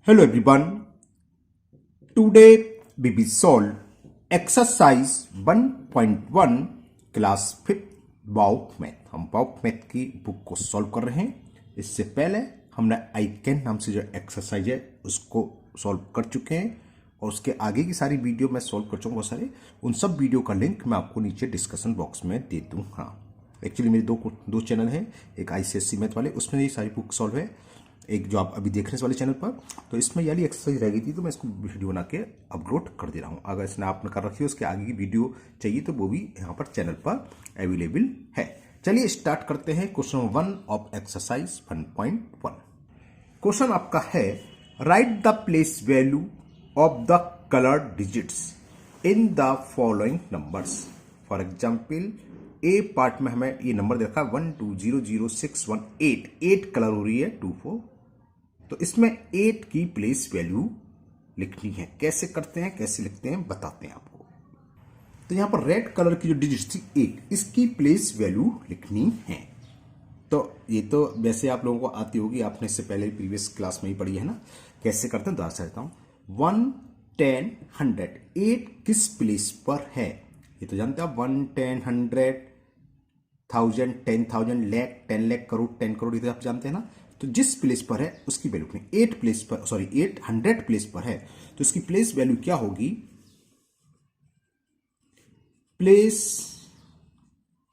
Hello everyone. Today we will solve exercise 1.1 class 5 बाउक math. हम बाउक मैथ की बुक को सॉल्व कर रहे हैं। इससे पहले हमने आई कैन नाम से जो एक्सरसाइज है उसको सॉल्व कर चुके हैं और उसके आगे की सारी वीडियो मैं सॉल्व कर चुका हूँ बहुत सारे। उन सब वीडियो का लिंक मैं आपको नीचे डिस्कशन बॉक्स में दे दूँगा। एक्चुअली मेरे दो चैनल हैं, एक ICSE मैथ वाले, उसमें ये सारी बुक सॉल्व है, एक जो आप अभी देख रहे हैं इस वाले चैनल पर, तो इसमें ये वाली एक्सरसाइज रह गई थी तो मैं इसको वीडियो बना के अपलोड कर दे रहा हूँ। अगर इसने आपने कर रखी है उसके आगे की वीडियो चाहिए तो वो भी यहाँ पर चैनल पर अवेलेबल है। चलिए स्टार्ट करते हैं क्वेश्चन 1 ऑफ एक्सरसाइज 1.1। क्वेश्चन आपका है right the place value of the coloured digits in the following numbers. For example A part में हमें ये नंबर दे रखा है 1 2 0 0 6 1 8, 8 कलर हो रही है 2 4, तो इसमें 8 की प्लेस वैल्यू लिखनी है। कैसे करते हैं, कैसे लिखते हैं बताते हैं आपको। तो यहां पर रेड कलर की जो डिजिट थी 8, इसकी प्लेस वैल्यू लिखनी है। तो ये तो वैसे आप लोगों को आती होगी, आपने इससे पहले प्रीवियस क्लास में ही पढ़ी है ना। कैसे करते हैं दोबारा देता हूं। 1 10 100, 8 किस प्लेस पर है ये तो जानते हैं आप। 1 10 100 1000 10,000 लाख 10 लाख करोड़ 10 करोड़, ये तो आप जानते हैं ना। तो जिस प्लेस पर है उसकी वैल्यू कितनी, 8 प्लेस पर, सॉरी 800 प्लेस पर है तो इसकी प्लेस वैल्यू क्या होगी। प्लेस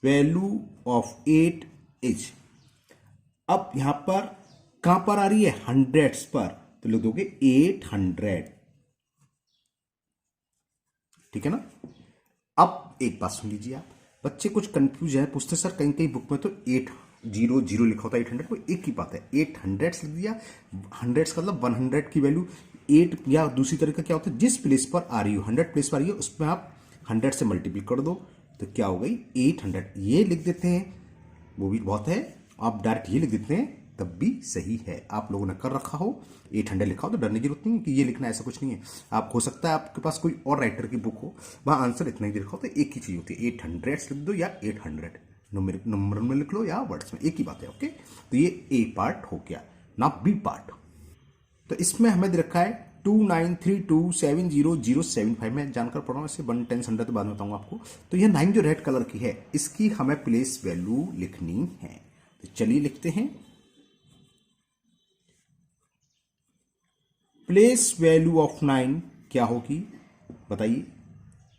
वैल्यू ऑफ 8 इज, अब यहां पर कहां पर आ रही है, हंड्रेड्स पर, तो लिख दोगे 800। ठीक है ना। अब एक बात सुन लीजिए आप, बच्चे कुछ कंफ्यूज है, पूछते सर कहीं कहीं बुक में तो 800 लिखा होता है 800 को, एक ही बात है 800 लिख दिया। हंड्रेड्स का मतलब 100 की वैल्यू 8, या दूसरी तरीका क्या होता है, जिस प्लेस पर आ रही हो 100 प्लेस पर आ रही है उसमें आप 100 से मल्टीप्लाई कर दो तो क्या हो गई 800। ये लिख देते हैं, वो भी बहुत है। आप डायरेक्ट ये लिख देते हैं तब भी सही है। आप लोगों ने कर रखा हो 800 लिखा हो तो डरने की जरूरत नहीं है कि ये लिखना, ऐसा कुछ नहीं है। आप हो सकता है आपके पास कोई और राइटर की बुक हो, वहां आंसर इतना ही लिखा हो, तो एक ही चीज होती है 800 लिख दो या 800 नंबर में लिख लो या वर्ड्स में, एक ही बात है। ओके, तो ये ए पार्ट हो गया ना। बी पार्ट, तो इसमें हमें दे रखा है 2932700075। मैं जानकर पढ़ रहा हूँ इसे 1 10 100 तो बाद में बताऊंगा आपको। तो यह 9 जो रेड कलर की है इसकी हमें प्लेस वैल्यू लिखनी है। तो चलिए लिखते हैं। प्लेस वैल्यू ऑफ 9 क्या होगी बताइए।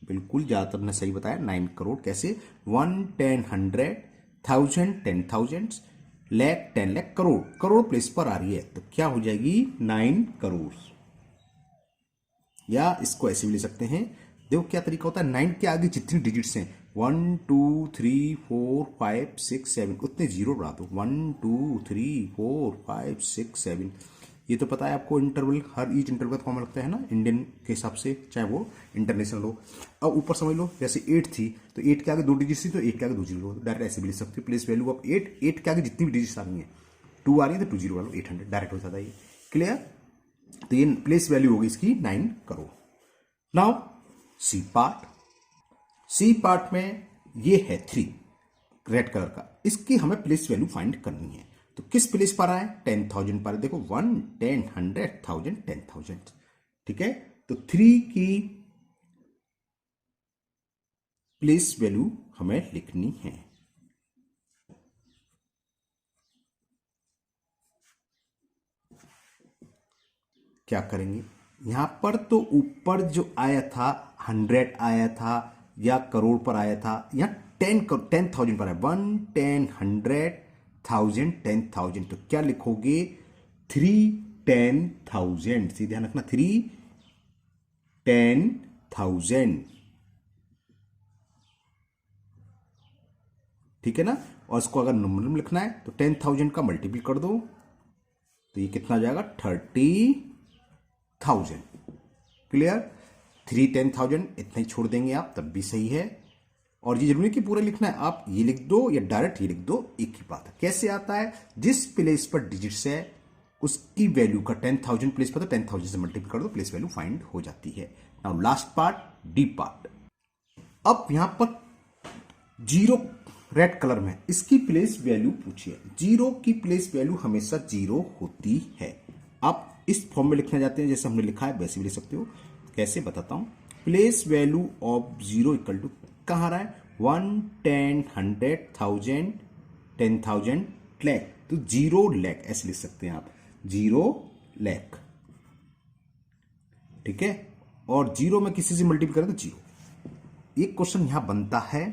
बिल्कुल, ज्यादातर ने सही बताया, 9 करोड़। कैसे, 1 10 100 1000 10,000 लाख 10 लाख करोड़, करोड़ प्लेस पर आ रही है तो क्या हो जाएगी 9 करोड़। या इसको ऐसे भी ले सकते हैं, देखो क्या तरीका होता है, 9 के आगे जितनी डिजिट्स हैं 1 2 3 4 5 6 7 उतने जीरो बढ़ा दो। 1 2 3 4 5 6 7, ये तो पता है आपको। इंटरवल, हर ईच इंटरवल का फॉर्म लगता है ना इंडियन के हिसाब से, चाहे वो इंटरनेशनल हो। अब ऊपर समझ लो जैसे 8 थी तो 8 के आगे 2 डिजिट थी तो 8 के आगे 2 जीरो, डायरेक्ट ऐसे भी लिख सकते हो। प्लेस वैल्यू ऑफ 8, 8 के आगे जितनी भी डिजिट्स आ रही है 2 आ रही है तो 2 जीरो वालों 800 डायरेक्ट हो जाता है। ये क्लियर। तो ये प्लेस वैल्यू होगी इसकी 9 crore. Now C part, C part में ये है 3 रेड कलर का, इसकी हमें प्लेस वैल्यू फाइंड करनी है। तो किस प्लेस पर आए, 10,000 पर। देखो 1 10 100 1000 10,000, ठीक है। तो 3 की प्लेस वैल्यू हमें लिखनी है। क्या करेंगे, यहां पर तो ऊपर जो आया था 100 आया था या करोड़ पर आया था, यहां 10,000 पर है। 1 10 100 1000 10,000, तो क्या लिखोगे 3 10,000। सी ध्यान रखना, 3 10,000, ठीक है ना। और इसको अगर नंबर में लिखना है तो 10,000 का मल्टीपल कर दो तो ये कितना आ जाएगा 30,000। क्लियर। 3 10,000 इतना ही छोड़ देंगे आप तब भी सही है। और ये जरूरी कि पूरा लिखना है, आप ये लिख दो या डायरेक्ट ये लिख दो, एक ही बात है। कैसे आता है, जिस प्लेस पर डिजिट्स है उसकी वैल्यू का 10,000 प्लेस पर, तो 10,000 से मल्टीपल कर दो, प्लेस वैल्यू फाइंड हो जाती है। Now last part, D part. अब यहां पर 0 रेड कलर में, इसकी प्लेस वैल्यू पूछिए। 0 की प्लेस वैल्यू हमेशा 0 होती है। आप आप इस फॉर्म में लिखना चाहते हैं जैसे हमने लिखा है वैसे भी लिख सकते हो। कैसे बताता हूं। Place value of 0 equal to कहाँ आ रहा है 1, 10, 100, 1000, 10,000 लाख, तो 0 लाख ऐसे लिख सकते हैं आप 0 लाख। ठीक है, और 0 में किसी से मल्टीप्लाई करें तो 0। एक क्वेश्चन यहां बनता है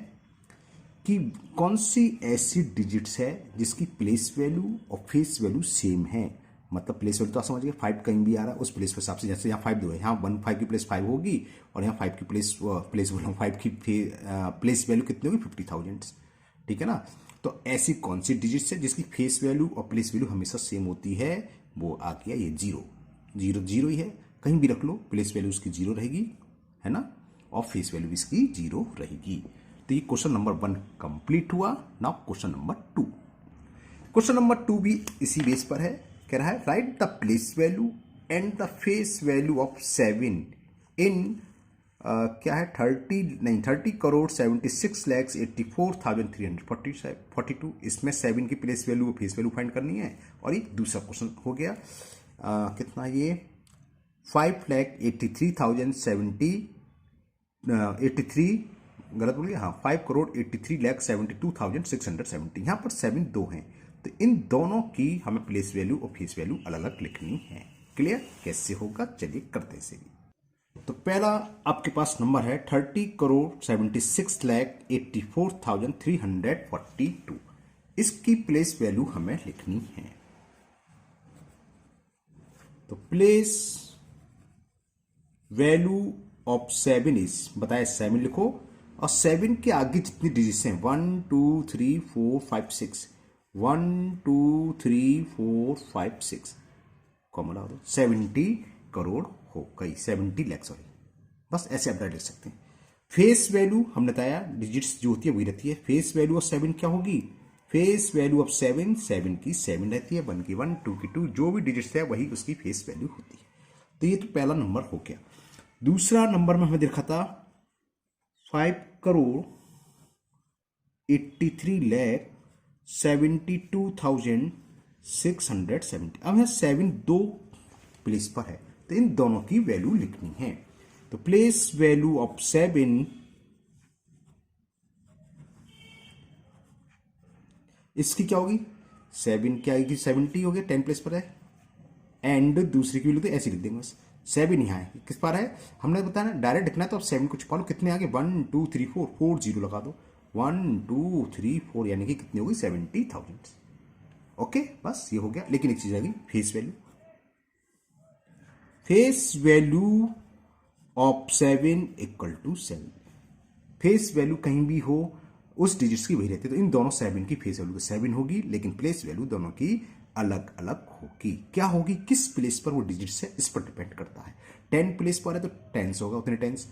कि कौन सी ऐसी डिजिट्स है जिसकी प्लेस वैल्यू और फेस वैल्यू सेम है। मतलब प्लेस वैल्यू तो आप समझिए 5 कहीं भी आ रहा है उस प्लेस के हिसाब से, जैसे यहाँ 5 दो है, यहाँ 15 की प्लेस 5 होगी और यहाँ 5 की प्लेस बोला 5 की प्लेस वैल्यू कितनी होगी 50,000। ठीक है ना, तो ऐसी कौन सी डिजिट्स है जिसकी फेस वैल्यू और प्लेस वैल्यू हमेशा सेम होती है, वो आ गया ये 0। 0 0 ही है, कहीं भी रख लो प्लेस वैल्यू उसकी 0 रहेगी, है ना, और फेस वैल्यू इसकी 0 रहेगी। तो ये क्वेश्चन नंबर 1 कंप्लीट हुआ। Now question number 2। Question number 2 भी इसी बेस पर है। कह रहा है right the place value and the face value of 7 इन क्या है 30 करोड़ 76,84,342। इसमें 7 की प्लेस वैल्यू और फेस वैल्यू फाइंड करनी है। और एक दूसरा क्वेश्चन हो गया कितना ये 5,83,070 गलत बोल गया, हाँ 5,83,72,670। यहां पर 7 दो हैं, तो इन दोनों की हमें प्लेस वैल्यू और फेस वैल्यू अलग अलग लिखनी है। क्लियर, कैसे होगा चलिए करते हैं इसे। तो पहला आपके पास नंबर है 30,76,84,342। इसकी प्लेस वैल्यू हमें लिखनी है। तो प्लेस वैल्यू ऑफ 7 इज बताया 7 लिखो, और 7 के आगे जितनी डिजिट्स हैं 1 2 3 4 5 6, 1 2 3 4 5 6 कॉमन लगा दो, 70 करोड़ हो गई, 70 लाख सॉरी। बस ऐसे आप लिख सकते हैं। फेस वैल्यू हमने बताया डिजिट्स जो होती है वही रहती है। फेस वैल्यू ऑफ 7 क्या होगी, फेस वैल्यू ऑफ 7 की 7 रहती है, 1 की 1, 2 की 2, जो भी डिजिट्स है वही उसकी फेस वैल्यू होती है। तो ये तो पहला नंबर हो गया। दूसरा नंबर में हमें देखा था 5,83,72,670। अब यहां 7 दो प्लेस पर है, तो इन दोनों की वैल्यू लिखनी है। तो प्लेस वैल्यू ऑफ 7 इसकी क्या होगी, 7 क्या आएगी 70 हो गया, 10 प्लेस पर है, एंड दूसरी की वैल्यू तो ऐसी लिख देंगे बस। 7 यहाँ है, किस पर है हमने बताया ना, डायरेक्ट लिखना है तो अब 7 को छुपा लो, कितने आगे 1 2 3 4 4 0 लगा दो, 1 2 3 4 यानी कि कितनी होगी 70,000। ओके बस ये हो गया। लेकिन एक चीज आ गई face value. Face value of 7 equal to 7। Face value कहीं भी हो उस डिजिट्स की वही रहती है, तो इन दोनों 7 की फेस वैल्यू तो 7 होगी, लेकिन प्लेस वैल्यू दोनों की अलग अलग होगी। क्या होगी, किस प्लेस पर वो डिजिट्स है इस पर डिपेंड करता है। 10 प्लेस पर है तो टेंस होगा उतने टेंस,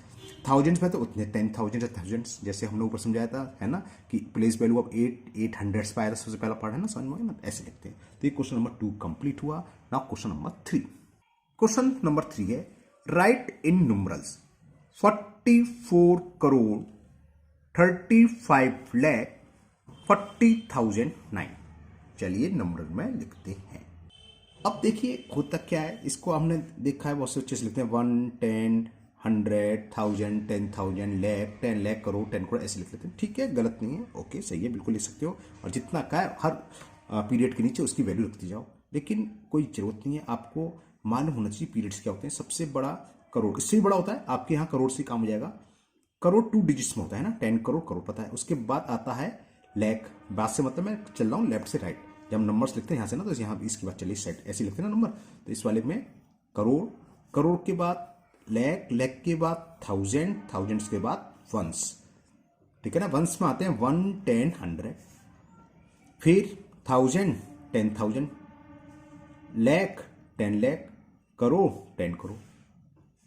थाउजेंड्स में तो उतने 10,000 थाउजेंड्स, जैसे हमने ऊपर समझाया था है ना कि प्लेस वैल्यू ऑफ 800 पर आया था सबसे पहला पार्ट है ना, समझ में ना, ऐसे लिखते हैं। तो ये क्वेश्चन नंबर 2 कंप्लीट हुआ। Now question number 3। Question number 3 है राइट इन न्यूमरल्स 44 करोड़ 35,40,09। चलिए नंबर में लिखते हैं। अब देखिए होता क्या है, इसको हमने देखा है बहुत से अच्छे से लिखते हैं 1 10 100 1000 10,000 लाख 10 लाख करोड़ 10 करोड़ ऐसे लिख लेते हैं। ठीक है, गलत नहीं है, ओके सही है, बिल्कुल लिख सकते हो। और जितना का है हर पीरियड के नीचे उसकी वैल्यू लिखते जाओ, लेकिन कोई जरूरत नहीं है, आपको मालूम होना चाहिए पीरियड्स क्या होते हैं। सबसे बड़ा करोड़, इससे भी बड़ा होता है आपके यहाँ करोड़ से काम हो जाएगा। करोड़ 2 डिजिट्स में होता है ना, 10 करोड़ करोड़ पता है। उसके बाद आता है लाख, बात से मतलब मैं चल रहा हूँ लेफ्ट से राइट, जब नंबर्स लिखते हैं यहाँ से ना, तो यहाँ इसके बाद चलिए साइड ऐसे लिखते हैं ना नंबर, तो इस वाले में करोड़, करोड़ के बाद लाख, लाख के बाद थाउजेंड, थाउजेंड्स के बाद वंस। ठीक है ना, वंस में आते हैं 1 10 100, फिर 1000 10,000, लाख 10 लाख, करोड़ 10 करोड़।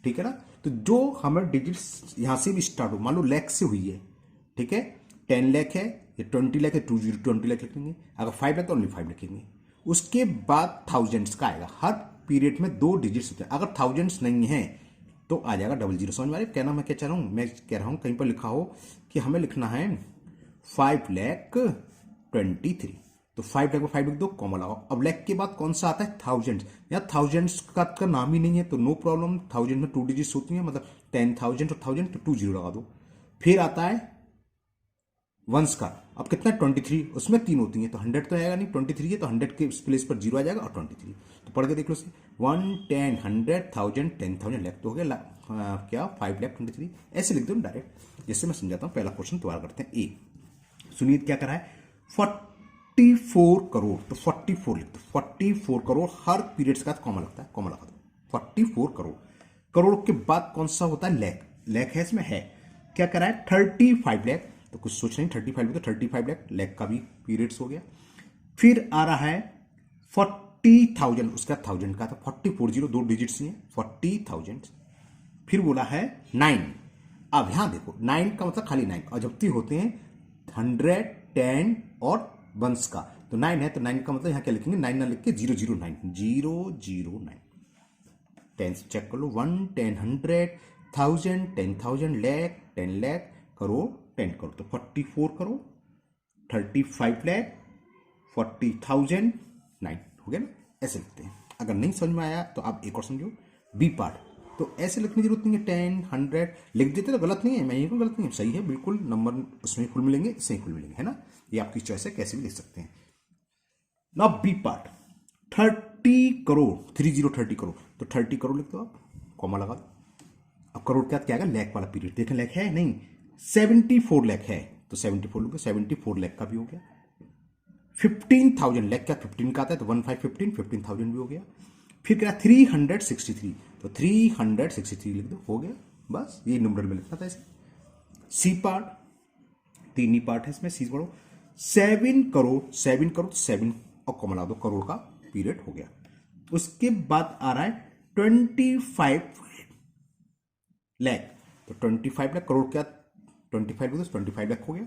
ठीक है ना, तो जो हमें डिजिट्स यहां से भी स्टार्ट हो, मान लो लाख से हुई है, ठीक है 10 लाख है, ये 20 लाख है 20 लाख लिखेंगे, अगर 5 लाख तो ओनली 5 लिखेंगे। उसके बाद थाउजेंड्स का आएगा, हर पीरियड में 2 डिजिट्स होते हैं, अगर थाउजेंड्स नहीं है तो आ जाएगा 00। समझ में आ रहा है कहना मैं क्या चाह रहा हूं, मैं कह रहा हूं कहीं पर लिखा हो कि हमें लिखना है 5,23,000, तो तो 5 लैख में 5 लिख दो, कॉमा लगाओ। अब लैख के बाद कौन सा आता है? थाउजेंड। यहाँ थाउजेंड्स का नाम ही नहीं है तो नो प्रॉब्लम, थाउजेंड में 2 डिजिट्स होती हैं, मतलब 10,000 और 1000 तो 2 जीरो लगा दो। फिर आता है वंस का, अब कितना है? 23, उसमें 3 होती हैं तो 100 तो आएगा नहीं, 23 है तो 100 के प्लेस पर 0 आ जाएगा और 23। तो पढ़ के देख लो इसे, 1, 10, 100, 1000, 10,000 लैख तो हो गया क्या 5 लाख 23। ऐसे लिख दो डायरेक्ट, जैसे मैं समझाता हूँ। पहला क्वेश्चन दोबारा करते हैं। ए सुनिए क्या करा है, 44 करोड़, तो 44 लिख दो। 44 करोड़ हर पीरियड का कॉमा लगता है, कॉमा लगा दो। 44 करोड़, करोड़ के बाद कौन सा होता है? लैख। लैख है इसमें, है क्या करा है? 35 लैख, तो कुछ सोच नहीं, 35 तो 35 लैख, लैख का भी पीरियड्स हो गया। फिर आ रहा है 40,000, उसका 1000 का था, 40 2 डिजिट्स नहीं है, 40,000। फिर बोला है 9। अब यहां देखो 9 का मतलब खाली 9, और जब होते हैं 100, 10 और वंस का, तो 9 है तो 9 का मतलब यहां क्या लिखेंगे? 9 ना लिख के 009, 009। 10 से चेक कर लो, 1, 10, 100, 1000, 10,000, लैख, 10 लैख, करोड़, 10 करोड़, तो 44 करोड़, 35 लैख, 40,000, 9 हो गया ना। ऐसे लिखते हैं। अगर नहीं समझ में आया तो आप एक और समझो, बी पार्ट। तो ऐसे लिखने की जरूरत नहीं है, 10, 100 लिख देते तो गलत नहीं है, मैं ये को गलत नहीं है, सही है बिल्कुल, नंबर उसमें फुल मिलेंगे, इससे फुल मिलेंगे, है ना। ये आपकी चॉइस है, कैसे भी लिख सकते हैं। Now B part, 30 crore, 30 crore, तो 30 करोड़ लिख दो आप, कॉमा लगा दो। अब करोड़ क्या आएगा? लैख वाला पीरियड, देखें लैख है नहीं, 74 लैख है तो 74 लोगे, 74 लैख का भी हो गया। 15,000 लैख का 15 का आता है तो 15,000 भी हो गया। फिर क्या 363, तो 363 लिख दो, हो गया। बस ये नंबर में लिखना था ऐसे। सी पार्ट, 3 ही पार्ट है इसमें, सी पढ़ो, 7 करोड़, 7 और कॉमा लगा दो, करोड़ का पीरियड हो गया। उसके बाद आ रहा है 25 लैख, तो 25 लाख, करोड़ क्या 25 तो 25 लाख हो गया।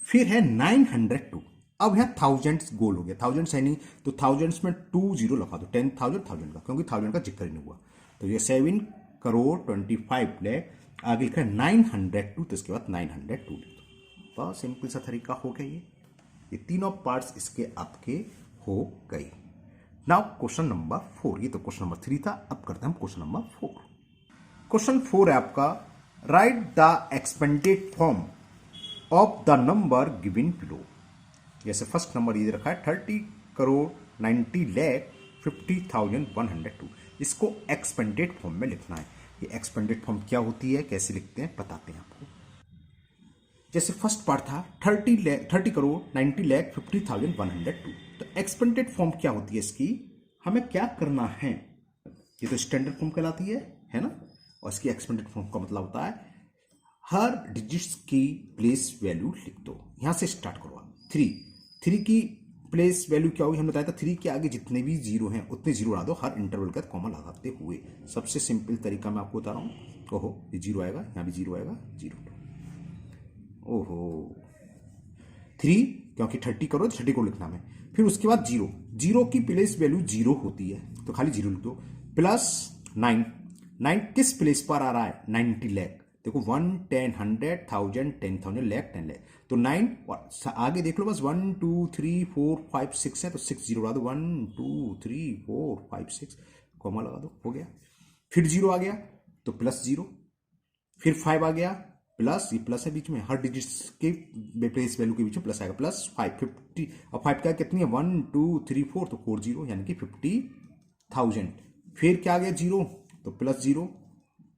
फिर है 902, अब यहां थाउजेंड्स गोल हो गया, थाउजेंड्स है नहीं तो थाउजेंड्स में 2 जीरो लगा दो, 10,000 1000 का, क्योंकि 1000 का जिक्र ही नहीं हुआ। तो ये 7 करोड़ 25 लाख, आगे लिखा है 902, तो इसके बाद 902 लिख दो। बहुत सिंपल सा तरीका हो गया ये तीनों पार्ट्स इसके आपके हो गए। नाउ क्वेश्चन नंबर 4, ये तो क्वेश्चन नंबर 3 था, अब करते हैं हम क्वेश्चन नंबर 4। क्वेश्चन 4 है आपका, right the expanded form of the number given below. जैसे फर्स्ट नंबर ये रखा है 30 करोड़ 90 लाख 50,102, इसको एक्सपेंडेड फॉर्म में लिखना है। ये एक्सपेंडेड फॉर्म क्या होती है, कैसे लिखते हैं, बताते हैं आपको। जैसे फर्स्ट पार्ट था 30 करोड़ 90 लाख 50,102, तो एक्सपेंडेड फॉर्म क्या होती है इसकी, हमें क्या करना है, ये तो स्टैंडर्ड फॉर्म कहलाती है ना। और इसकी एक्सपेंडेड फॉर्म का मतलब होता है हर डिजिट्स की प्लेस वैल्यू लिख दो। यहां से स्टार्ट करो आप। 3 की प्लेस वैल्यू क्या होगी, हमने बताया था 3 के आगे जितने भी जीरो हैं उतने जीरो लगा दो, हर इंटरवल का कॉमा लगाते हुए। सबसे सिंपल तरीका मैं आपको बता रहा हूं। ओहो, ये जीरो आएगा, यहां भी जीरो आएगा, 0, ओहो 3, क्योंकि 30 करो 30 को लिखना है। फिर उसके बाद 0 की प्लेस वैल्यू 0 होती है तो खाली 0 लिख दो, प्लस 9 किस प्लेस पर आ रहा है, 90 लाख, देखो 1, 10, 100, 1000, 10,000 लाख 10 लाख, तो 9 और आगे देख लो बस 1, 2, 3, 4, 5, 6 है तो 6 जीरो लगा दो, 1, 2, 3, 4, 5, 6 कॉमा लगा दो, हो गया। फिर 0 आ गया तो प्लस 0, फिर 5 आ गया प्लस, ये प्लस है बीच में, हर डिजिट्स के प्लेस वैल्यू के बीच में प्लस आएगा, प्लस 5 50, और 5 क्या कितनी है 1, 2, 3, 4 तो 4 0 यानी कि 50,000। फिर क्या आ गया 0 तो प्लस 0,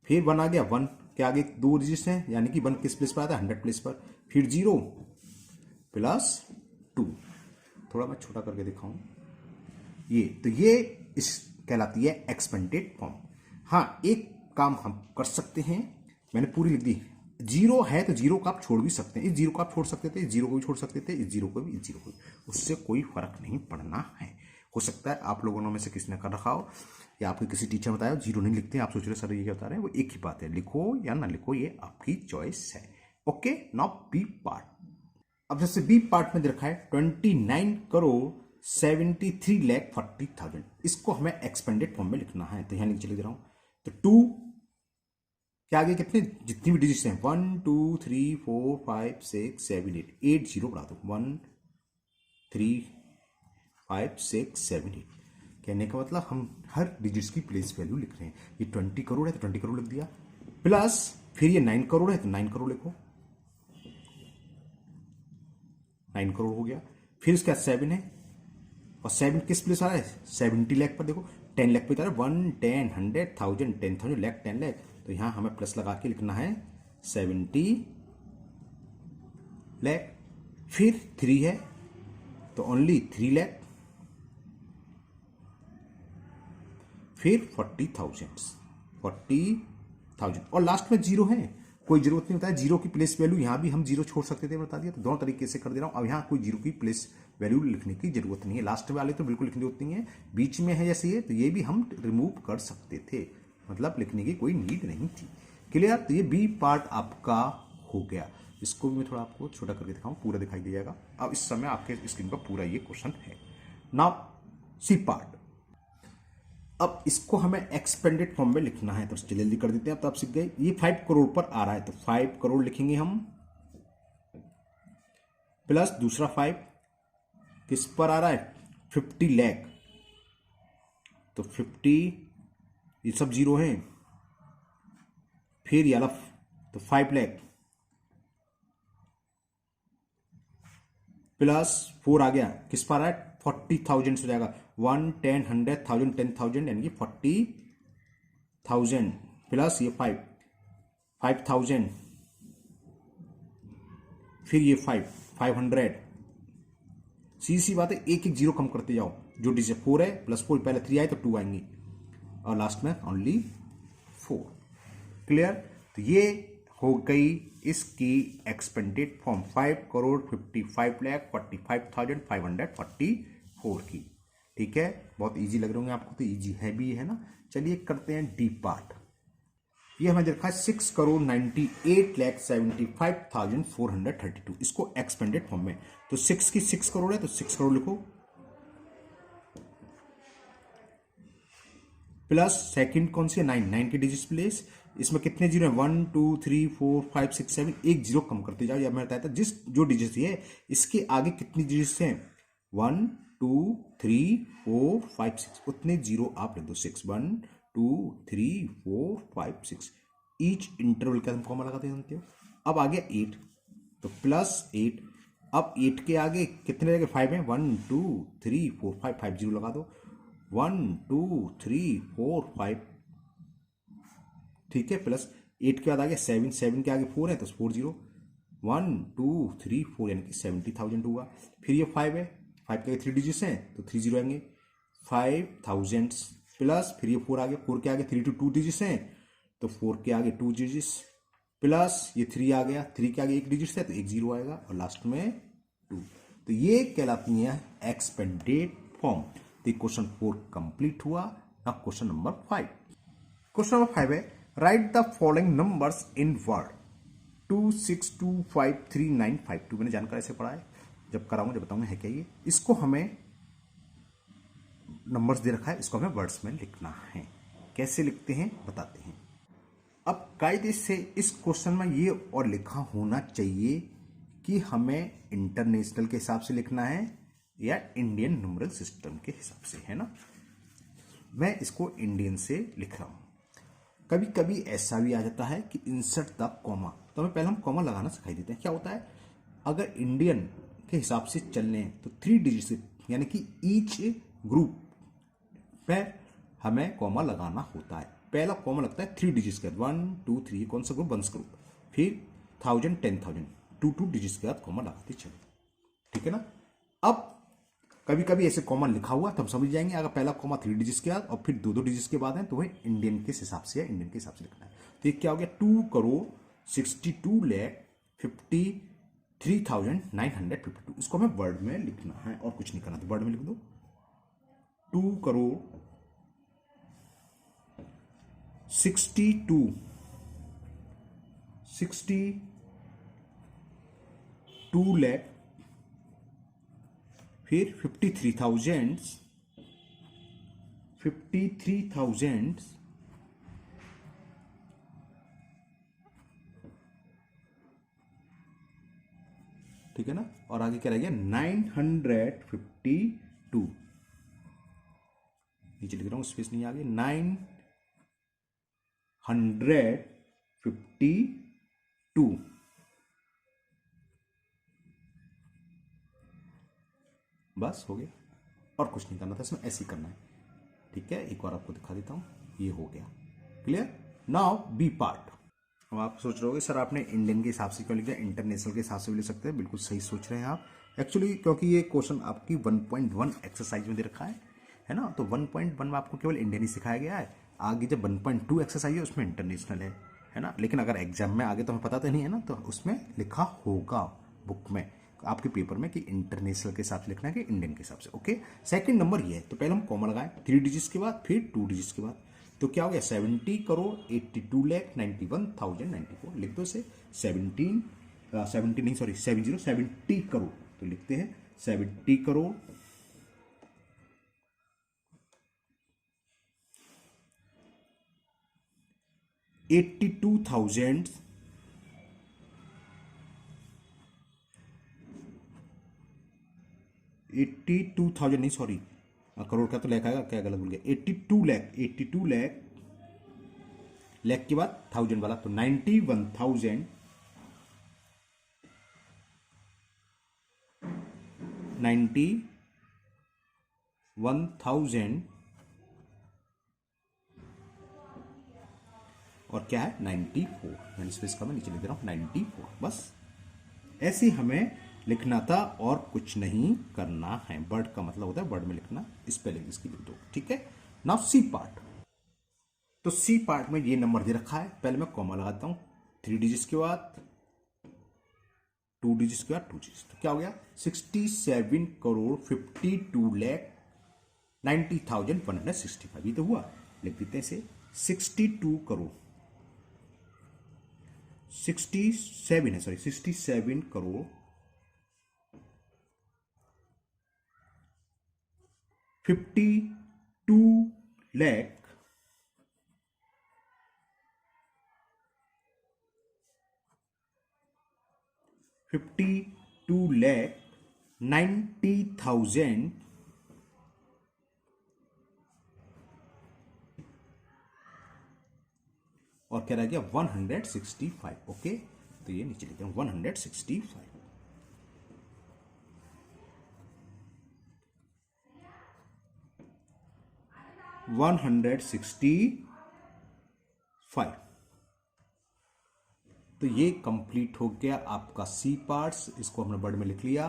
फिर 1 आ गया 1 के आगे 2 डिजिट्स हैं यानी कि 1 किस प्लेस पर आता है 100 प्लेस पर, फिर 0 प्लस 2, थोड़ा मैं छोटा करके दिखाऊं ये, तो ये इस कहलाती है एक्सपेंडेड फॉर्म। हाँ एक काम हम कर सकते हैं, मैंने पूरी लिख दी, 0 है तो 0 को आप छोड़ भी सकते हैं, इस 0 को आप छोड़ सकते थे, इस 0 को भी छोड़ सकते थे, इस 0 को भी, इस 0 को भी, उससे कोई फर्क नहीं पड़ना है। हो सकता है आप लोगों में से किसी ने कर रखा हो या आपके किसी टीचर बताया 0 नहीं लिखते, आप सोच रहे सर ये क्या बता रहे हैं, वो एक ही बात है, लिखो या ना लिखो ये आपकी चॉइस है। Okay, now B part. अब जैसे बी पार्ट में दे रखा है 29 करोड़ 73 लाख 40,000, इसको हमें एक्सपेंडेड फॉर्म में लिखना है, तो यहां नीचे लिख रहा हूं, तो 2 के आगे कितने जितनी भी डिजिट्स हैं 1, 2, 3, 4, 5, 6, 7, 8 जीरो बढ़ा दो, 1, 3, 5, 6, 7, 8। कहने का मतलब हम हर डिजिट्स की प्लेस वैल्यू लिख रहे हैं। ये 20 करोड़ है तो 20 करोड़ लिख दिया, प्लस फिर ये 9 करोड़ है तो 9 करोड़ लिखो, 9 करोड़ हो गया। फिर इसके बाद 7 है, और 7 किस प्लेस आ रहा है? 70 लाख पर। देखो 10 लाख पे जा रहा है, 1, 10, 100, 1000, 10,000, लाख, 10 लाख। तो यहां हमें प्लस लगा के लिखना है 70 लाख। फिर 3 है तो ओनली 3 लाख, फिर 40,000 और लास्ट में जीरो है। कोई जरूरत नहीं होता है जीरो की प्लेस वैल्यू, यहां भी हम जीरो छोड़ सकते थे, बता दिया। तो दोनों तरीके से कर दे रहा हूं। अब यहां कोई जीरो की प्लेस वैल्यू लिखने की जरूरत नहीं है, लास्ट वाले तो बिल्कुल लिखने की जरूरत नहीं है। बीच में है जैसे ये, तो ये भी हम रिमूव कर सकते थे, मतलब लिखने की कोई नीड नहीं थी। क्लियर? तो ये बी पार्ट आपका हो गया। इसको भी मैं थोड़ा आपको छोटा करके दिखाऊं, पूरा दिखाई दे जाएगा। अब इस समय आपके स्क्रीन पर पूरा ये क्वेश्चन है। Now C part. अब इसको हमें एक्सपेंडेड फॉर्म में लिखना है, तो जल्दी कर देते हैं। अब तो आप सीख गए। ये 5 करोड़ पर आ रहा है तो 5 करोड़ लिखेंगे हम, प्लस दूसरा 5 किस पर आ रहा है? 50 लाख, तो 50, ये सब जीरो हैं। फिर ये वाला तो 5 लाख प्लस 4 आ गया, किस पर आ रहा है? 40,000 हो जाएगा। 1, 10, 100, 1000, 10,000 यानी कि 40,000 प्लस ये 5,000, फिर ये 500। सीधी सी बात है, एक एक जीरो कम करते जाओ। जो डिजिट 4 है प्लस 4, पहले 3 आए तो 2 आएंगी, और लास्ट में ओनली 4। क्लियर? तो ये हो गई इसकी एक्सपेंडेड फॉर्म 5 करोड़ 55 लाख 45,544 की। ठीक है, बहुत इजी लग रहे होंगे आपको, तो इजी है भी है ना। चलिए करते हैं डी पार्ट। ये हमें देखा है 6 करोड़ 98 लाख 75,432, इसको एक्सपेंडेड फॉर्म में। तो 6 की 6 करोड़ है तो 6 करोड़ लिखो, प्लस सेकंड कौन सी है? 9, 9 की डिजिट प्लेस। इसमें कितने जीरो है? 1, 2, 3, 4, 5, 6, 7, एक जीरो कम करते जाओ। या मैं बताया था जिस जो डिजिट है इसके आगे कितनी डिजिट हैं? 1, 2, 3, 4, 5, 6, उतने जीरो आप लिख दो। 6, 1, 2, 3, 4, 5, 6, ईच इंटरवल का हम कॉमा लगाते जानते हो। अब आ गया 8, तो प्लस 8। अब 8 के आगे कितने रहेंगे? 5 है, 1, 2, 3, 4, 5, 5 जीरो लगा दो। 1, 2, 3, 4, 5, ठीक है, प्लस 8 के बाद आ गया 7, 7 के आगे 4 है तो 4 जीरो। 1, 2, 3, 4 यानी कि 70,000 होगा। फिर ये 5 है, 5 के आगे 3 डिजिट्स हैं तो 3 जीरो आएंगे, 5,000 प्लस फिर ये 4 आ गया, 4 के आगे 3 2 डिजिट्स हैं तो 4 के आगे 2 डिजिट्स, प्लस ये 3 आ गया, 3 के आगे 1 डिजिट है तो 1 जीरो आएगा, और लास्ट में 2। तो ये कहलाती है एक्सपेंडेड फॉर्म। तो क्वेश्चन 4 कंप्लीट हुआ। ना क्वेश्चन नंबर 5। क्वेश्चन नंबर 5 है, right the following numbers in word 26253,952। मैंने जानकारी से पढ़ा है, जब कराऊंगा जब बताऊंगा है क्या ये। इसको हमें नंबर्स दे रखा है, इसको हमें वर्ड्स में लिखना है। कैसे लिखते हैं बताते हैं। अब कायदे से इस क्वेश्चन में ये और लिखा होना चाहिए कि हमें इंटरनेशनल के हिसाब से लिखना है या इंडियन न्यूमरल सिस्टम के हिसाब से, है ना। मैं इसको इंडियन से लिख रहा हूं। कभी कभी ऐसा भी आ जाता है कि इंसर्ट द कॉमा, तो हमें पहले हम कॉमा लगाना सिखाई देते हैं। क्या होता है, अगर इंडियन के हिसाब से चलने हैं तो 3 डिजिट यानी कि ईच ग्रुप पर हमें कॉमा लगाना होता है। पहला कॉमा लगता है 3 डिजिट्स के बाद, 1, 2, 3, कौन सा ग्रुप? Once group. फिर 1000, 10,000, 2 डिजिट्स के बाद कॉमा लगाते चलो, ठीक है ना। अब कभी कभी ऐसे कॉमा लिखा हुआ तो हम समझ जाएंगे, अगर पहला कॉमा 3 डिजिट्स के बाद और फिर 2 डिजिट्स के बाद है तो वह इंडियन के हिसाब से है, इंडियन के हिसाब से लिखना है। तो ये क्या हो गया? 2 करोड़ 62 लाख 53,952। इसको हमें वर्ड में लिखना है और कुछ नहीं करना, तो वर्ड में लिख दो 2 करोड़ 62 लाख फिर 53,000 ठीक है ना। और आगे क्या रह गया? 952 नीचे लिख रहा हूं, स्पेस नहीं आगे, 952 बस हो गया, और कुछ नहीं करना था इसमें, ऐसे ही करना है। ठीक है, एक बार आपको दिखा देता हूं, ये हो गया क्लियर। Now B part. अब आप सोच रहे होगे सर आपने इंडियन के हिसाब से क्यों लिखा, इंटरनेशनल के हिसाब से भी ले सकते हैं, बिल्कुल सही सोच रहे हैं आप। एक्चुअली क्योंकि ये क्वेश्चन आपकी 1.1 एक्सरसाइज में दे रखा है ना, तो 1.1 में आपको केवल इंडियन ही सिखाया गया है, आगे जब 1.2 एक्सरसाइज है उसमें इंटरनेशनल है ना। लेकिन अगर एग्जाम में आगे तो हमें पता तो नहीं है ना, तो उसमें लिखा होगा बुक में आपके पेपर में कि इंटरनेशनल के हिसाब से लिखना है कि इंडियन के हिसाब से। ओके, सेकंड नंबर ये है, तो पहले हम कॉमा लगाएं 3 डिजिट्स के बाद, फिर 2 डिजिट्स के बाद, तो क्या हो गया 70 करोड़ 82,91,094। लिख दो इसे 70 करोड़, तो लिखते हैं 70 करोड़ 82,000 नहीं सॉरी, करोड़ का तो लैख आएगा, क्या गलत बोल गया, 82 लैख के बाद 1000 वाला, तो 91,000 और क्या है 94, मैंने स्पेस का मैं नीचे लिख रहा हूं 94, बस ऐसे ही हमें लिखना था और कुछ नहीं करना है। वर्ड का मतलब होता है वर्ड में लिखना, स्पेलिंग इसकी लिख दो। ठीक है, नाउ सी पार्ट। तो सी पार्ट में ये नंबर दे रखा है, पहले मैं कॉमा लगाता हूं 3 डिजिट्स के बाद, 2 डिजिट्स के बाद 2 डिजिट्स, तो क्या हो गया 67 करोड़ 52,90,165, ये तो हुआ। लिख देते हैं इसे 62 करोड़ 67 है, सॉरी 67 करोड़ 52,90,000 और क्या रह गया 165। ओके, तो ये नीचे लिखते हैं 165। 165, तो ये कंप्लीट हो गया आपका सी पार्ट्स, इसको हमने वर्ड में लिख लिया।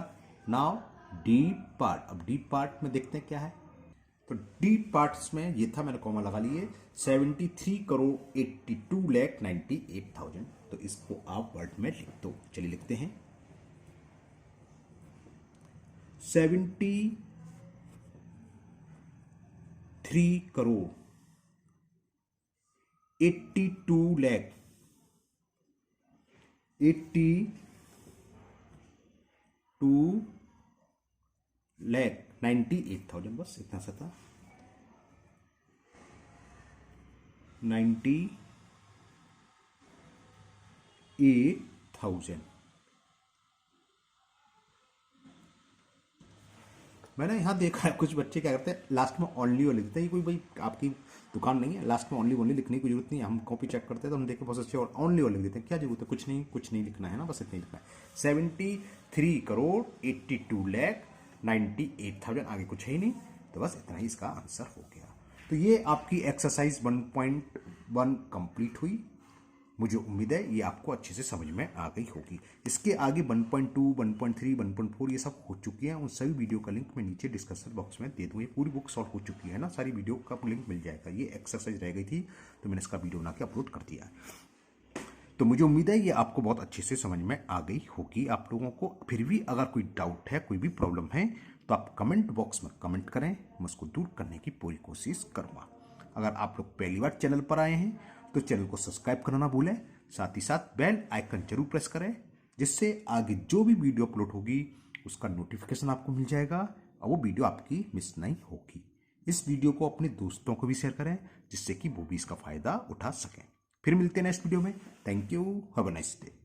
Now D part. अब डी पार्ट में देखते हैं क्या है, तो डी पार्ट्स में ये था, मैंने कॉमा लगा लिए 73 करोड़ 82,98,000, तो इसको आप वर्ड में लिख दो। चलिए लिखते हैं 73 करोड़ 82,98,000, बस इतना सा था 98,000। मैंने यहाँ देखा है कुछ बच्चे क्या करते हैं लास्ट में ओनली वो लिखते हैं, ये कोई भाई आपकी दुकान नहीं है, लास्ट में ओनली लिखने की जरूरत नहीं है। हम कॉपी चेक करते हैं तो हम देख के बहुत अच्छे और ओनली वो लिख देते हैं, क्या जरूरत है, कुछ नहीं लिखना है ना, बस इतना ही लिखना है 73 करोड़ 82,98,000, आगे कुछ है ही नहीं, तो बस इतना ही इसका आंसर हो गया। तो ये आपकी एक्सरसाइज 1.1 कंप्लीट हुई। मुझे उम्मीद है ये आपको अच्छे से समझ में आ गई होगी। इसके आगे 1.2, 1.3, 1.4 ये सब हो चुकी हैं, उन सभी वीडियो का लिंक मैं नीचे डिस्क्रिप्शन बॉक्स में दे दूँ। ये पूरी बुक सॉल्व हो चुकी है ना, सारी वीडियो का लिंक मिल जाएगा। ये एक्सरसाइज रह गई थी तो मैंने इसका वीडियो बना के अपलोड कर दिया है। तो मुझे उम्मीद है ये आपको बहुत अच्छे से समझ में आ गई होगी। आप लोगों को फिर भी अगर कोई डाउट है, कोई भी प्रॉब्लम है, तो आप कमेंट बॉक्स में कमेंट करें, मैं उसको दूर करने की पूरी कोशिश करूँगा। अगर आप लोग पहली बार चैनल पर आए हैं तो चैनल को सब्सक्राइब करना ना भूलें, साथ ही साथ बेल आइकन जरूर प्रेस करें, जिससे आगे जो भी वीडियो अपलोड होगी उसका नोटिफिकेशन आपको मिल जाएगा और वो वीडियो आपकी मिस नहीं होगी। इस वीडियो को अपने दोस्तों को भी शेयर करें, जिससे कि वो भी इसका फायदा उठा सकें। फिर मिलते हैं नेक्स्ट वीडियो में। Thank you, have a nice day.